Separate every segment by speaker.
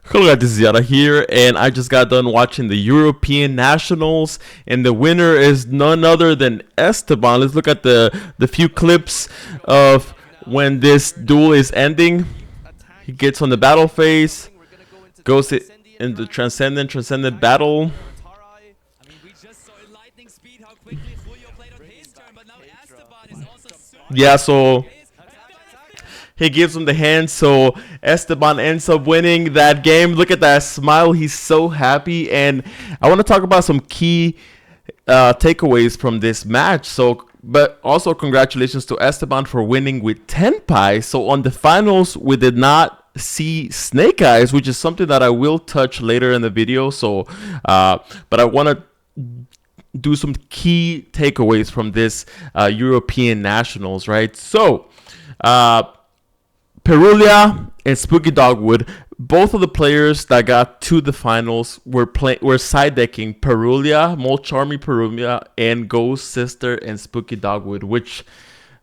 Speaker 1: Hello guys, this is Yara here, and I just got done watching the European Nationals, and the winner is none other than Esteban. Let's look at the few clips of when this duel is ending. He gets on the battle phase, goes in the transcendent battle. Yeah, so he gives him the hand, so Esteban ends up winning that game. Look at that smile. He's so happy. And I want to talk about some key takeaways from this match. But also congratulations to Esteban for winning with TENPAI. So on the finals, we did not see Snake Eyes, which is something that I will touch later in the video. But I want to do some key takeaways from this European Nationals, right? So, Perulia and Spooky Dogwood, both of the players that got to the finals were side decking Perulia, Molcharmy Perulia, and Ghost Sister and Spooky Dogwood, which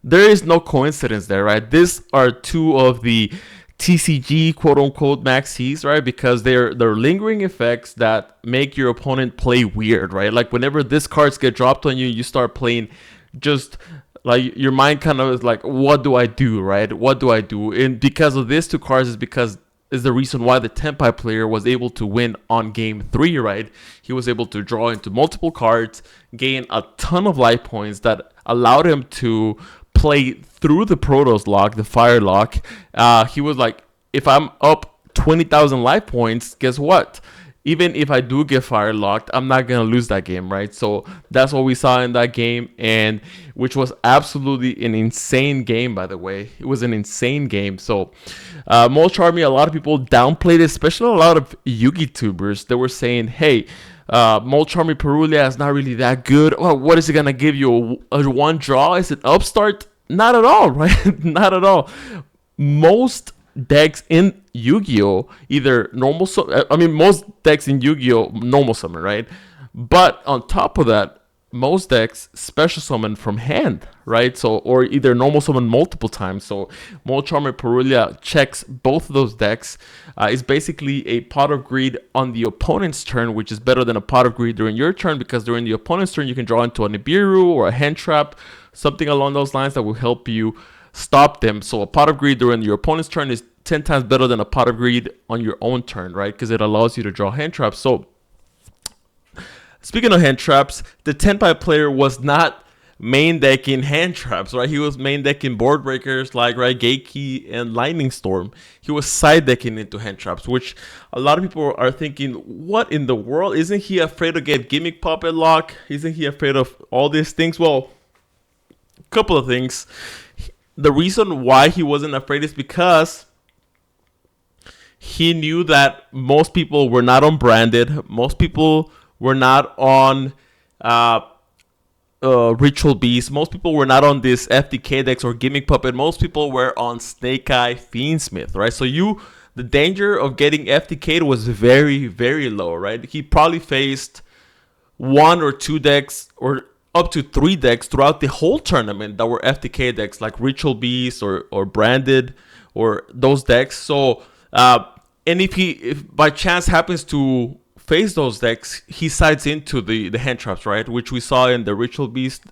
Speaker 1: there is no coincidence there, right? These are two of the TCG quote unquote maxis, right? Because they're lingering effects that make your opponent play weird, right? Like whenever these cards get dropped on you, you start playing just like your mind kind of is like, what do I do, right? What do I do? And because of these two cards is the reason why the TENPAI player was able to win on game 3, right? He was able to draw into multiple cards, gain a ton of life points that allowed him to play through the Protoss lock, the Fire lock. He was like, if I'm up 20,000 life points, guess what? Even if I do get fire locked, I'm not going to lose that game, right? So that's what we saw in that game, and which was absolutely an insane game, by the way. It was an insane game. So Molcharmy, a lot of people downplayed it, especially a lot of Yugi tubers. They were saying, hey, Molcharmy Perulia is not really that good. Well, what is it going to give you? A one draw? Is it upstart? Not at all, right? Not at all. Most decks in Yu-Gi-Oh! Either normal summon, most decks in Yu-Gi-Oh! Normal summon, right? But on top of that, most decks special summon from hand, right? So, or either normal summon multiple times. So, Molcharmy Perulia checks both of those decks. It's basically a pot of greed on the opponent's turn, which is better than a pot of greed during your turn, because during the opponent's turn, you can draw into a Nibiru or a hand trap, something along those lines that will help you stop them. So a pot of greed during your opponent's turn is 10 times better than a pot of greed on your own turn, right? Because it allows you to draw hand traps. So speaking of hand traps, the TENPAI player was not main decking hand traps, right? He was main decking board breakers like Raigeki and Lightning Storm. He was side decking into hand traps, which a lot of people are thinking, what in the world? Isn't he afraid to get gimmick puppet lock? Isn't he afraid of all these things? Well, a couple of things. The reason why he wasn't afraid is because he knew that most people were not on branded. Most people were not on Ritual Beast. Most people were not on this FTK decks or Gimmick Puppet. Most people were on Snake Eye Fiendsmith, right? So the danger of getting FTK'd was very, very low, right? He probably faced 1 or 2 decks or up to 3 decks throughout the whole tournament that were FTK decks like Ritual Beast or Branded or those decks. So, and if by chance happens to face those decks, he sides into the hand traps, right? Which we saw in the Ritual Beast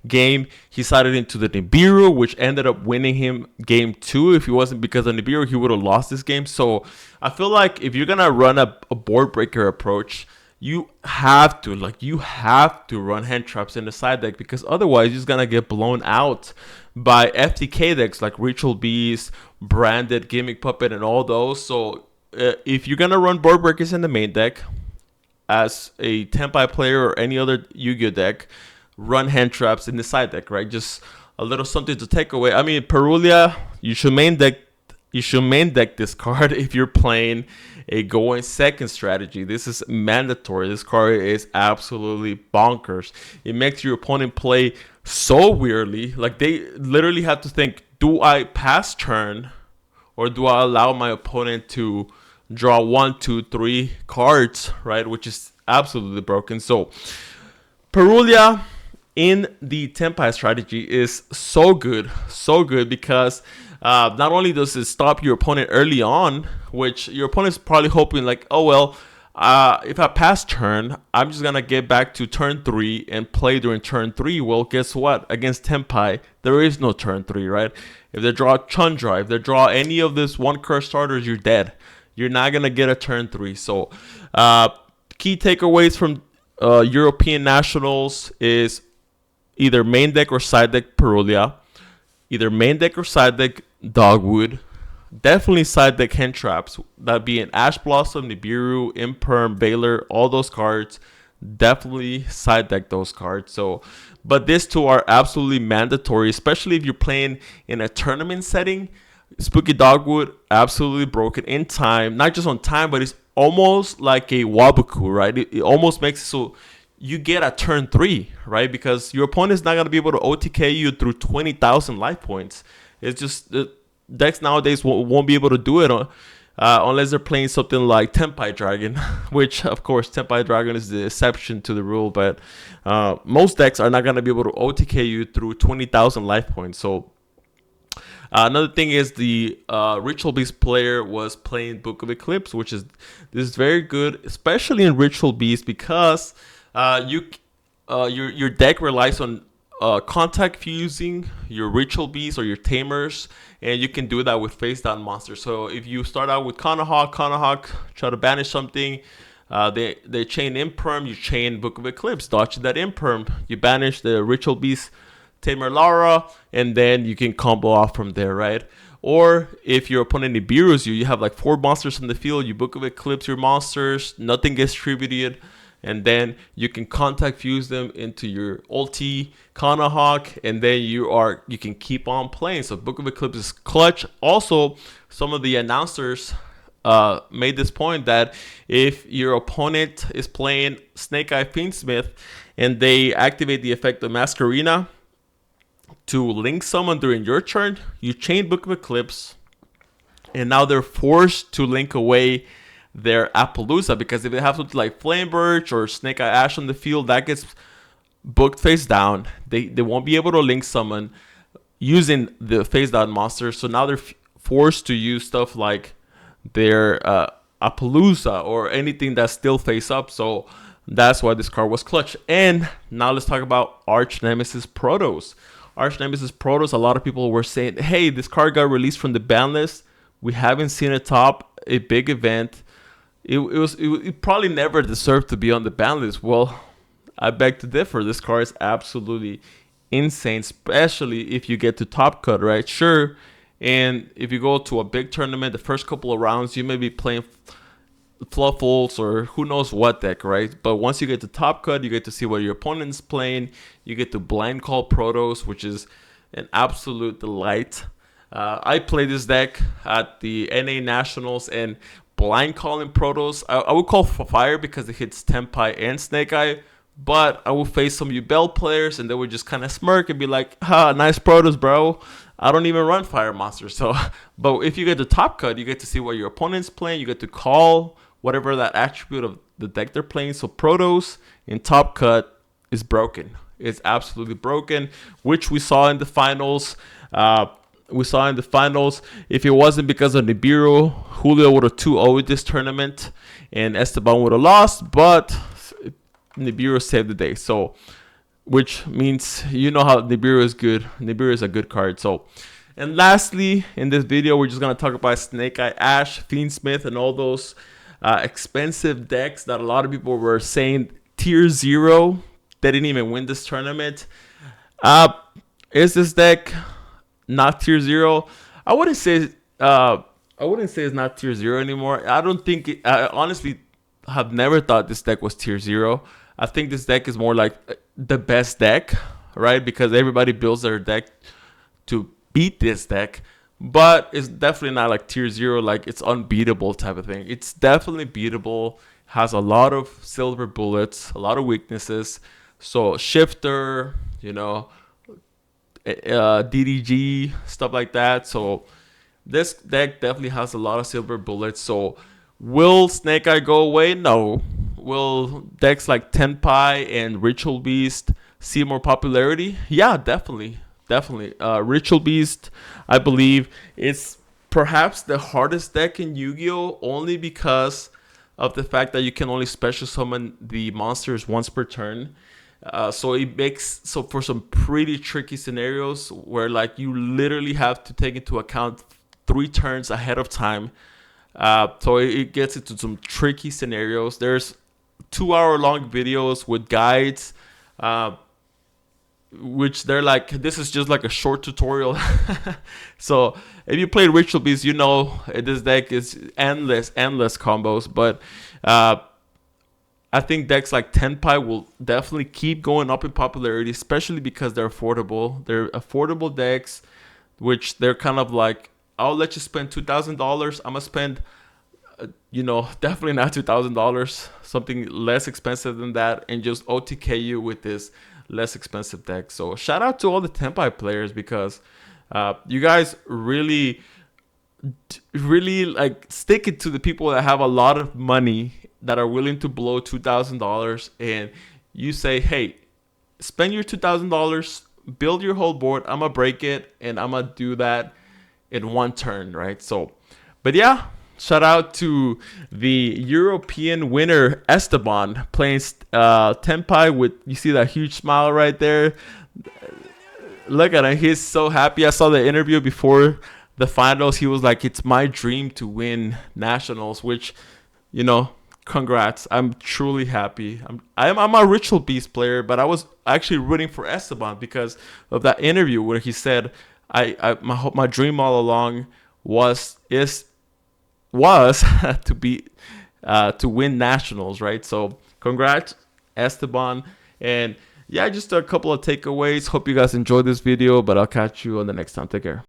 Speaker 1: game. He sided into the Nibiru, which ended up winning him game 2. If it wasn't because of Nibiru, he would have lost this game. So I feel like if you're going to run a board breaker approach, you have to run hand traps in the side deck, because otherwise you're just gonna get blown out by FTK decks like Ritual Beast, Branded, Gimmick Puppet, and all those. So if you're gonna run board breakers in the main deck as a TENPAI player or any other Yu-Gi-Oh deck, run hand traps in the side deck, right? Just a little something to take away. I mean, Perulia, you should main deck this card if you're playing a going second strategy. This is mandatory. This card is absolutely bonkers. It makes your opponent play so weirdly. Like, they literally have to think, do I pass turn or do I allow my opponent to draw 1, 2, 3 cards, right? Which is absolutely broken. So Perulia in the TENPAI strategy is so good because Not only does it stop your opponent early on, which your opponent's probably hoping like, oh well, if I pass turn, I'm just gonna get back to turn 3 and play during turn 3. Well, guess what? Against TENPAI, there is no turn 3, right? If they draw Chandra, if they draw any of this one curse starters, you're dead. You're not gonna get a turn 3. So, key takeaways from European Nationals is either main deck or side deck Perulia, either main deck or side deck Dogwood. Definitely side deck hand traps. That being Ash Blossom, Nibiru, Imperm, Baylor, all those cards. Definitely side deck those cards. So, but these two are absolutely mandatory, especially if you're playing in a tournament setting. Spooky Dogwood absolutely broken in time, not just on time, but it's almost like a Wabuku, right? It almost makes it so you get a turn 3, right? Because your opponent is not gonna be able to OTK you through 20,000 life points. It's just decks nowadays won't be able to do it unless they're playing something like TENPAI Dragon, which of course TENPAI Dragon is the exception to the rule, but most decks are not going to be able to OTK you through 20,000 life points. So another thing is the Ritual Beast player was playing Book of Eclipse, which is very good, especially in Ritual Beast, because your deck relies on contact fusing your Ritual Beast or your Tamers, and you can do that with face down monsters. So if you start out with Kanahawk, try to banish something, they chain Imperm, you chain Book of Eclipse, dodge that Imperm, you banish the Ritual Beast Tamer Lara, and then you can combo off from there, right? Or if your opponent Nibiru's you have like 4 monsters in the field, you Book of Eclipse your monsters, nothing gets tributed, and then you can contact fuse them into your ulti Kanahawk, and then you can keep on playing. So Book of Eclipse is clutch. Also, some of the announcers made this point that if your opponent is playing Snake Eye Fiendsmith and they activate the effect of Masquerena to link someone during your turn, you chain Book of Eclipse, and now they're forced to link away their Appaloosa, because if they have something like Flame Birch or Snake Eye Ash on the field, that gets booked face down. They won't be able to link someone using the face down monster. So now they're forced to use stuff like their Appaloosa or anything that's still face up. So that's why this card was clutch. And now let's talk about Arch Nemesis Protos. Arch Nemesis Protos, a lot of people were saying, hey, this card got released from the ban list. We haven't seen it top a big event. It probably never deserved to be on the ban list. Well, I beg to differ. This card is absolutely insane, especially if you get to top cut, right? Sure, and if you go to a big tournament, the first couple of rounds, you may be playing Fluffles or who knows what deck, right? But once you get to top cut, you get to see what your opponent's playing. You get to blind call Protos, which is an absolute delight. I play this deck at the NA Nationals, and blind calling Protos, I would call for fire because it hits TENPAI and Snake Eye, but I will face some Yubel players and they would just kind of smirk and be like, nice Protos, bro. I don't even run fire monsters. So, but if you get the top cut, you get to see what your opponent's playing. You get to call whatever that attribute of the deck they're playing. So Protos in top cut is broken. It's absolutely broken, which we saw in the finals. If it wasn't because of Nibiru, Julio would have 2-0'd this tournament and Esteban would have lost, but Nibiru saved the day. So, which means you know how Nibiru is good. Nibiru is a good card. So, and lastly, in this video, we're just going to talk about Snake Eye Ash, Fiendsmith, and all those expensive decks that a lot of people were saying tier 0. They didn't even win this tournament. Is this deck not tier 0? I wouldn't say it's not tier 0 anymore. I don't think I honestly have never thought this deck was tier 0. I think this deck is more like the best deck, right? Because everybody builds their deck to beat this deck, but it's definitely not like tier 0, like it's unbeatable type of thing. It's definitely beatable, has a lot of silver bullets, a lot of weaknesses. So shifter, DDG, stuff like that. So this deck definitely has a lot of silver bullets. So will Snake Eye go away? No. Will decks like TENPAI and Ritual Beast see more popularity? Yeah, definitely. definitely. Ritual Beast, I believe, is perhaps the hardest deck in Yu-Gi-Oh! Only because of the fact that you can only special summon the monsters once per turn. So it makes so for some pretty tricky scenarios where like you literally have to take into account 3 turns ahead of time. So it gets into some tricky scenarios. There's 2 hour long videos with guides, which they're like, this is just like a short tutorial. So if you played Ritual Beast, you know this deck is endless combos. But I think decks like Tenpai will definitely keep going up in popularity, especially because they're affordable. They're affordable decks, which they're kind of like, I'll let you spend $2,000. I'm gonna spend, definitely not $2,000. Something less expensive than that, and just OTK you with this less expensive deck. So shout out to all the Tenpai players, because you guys really like stick it to the people that have a lot of money, that are willing to blow $2,000, and you say, hey, spend your $2,000, build your whole board. I'm gonna break it, and I'm gonna do that in 1 turn, right? So, but yeah, shout out to the European winner Esteban playing Tenpai with, you see that huge smile right there. Look at him, he's so happy. I saw the interview before the finals. He was like, it's my dream to win nationals, which, congrats. I'm truly happy. I'm a Ritual Beast player, but I was actually rooting for Esteban because of that interview where he said, my dream all along was to be to win nationals, right? So congrats, Esteban. And yeah, just a couple of takeaways. Hope you guys enjoyed this video, but I'll catch you on the next time. Take care.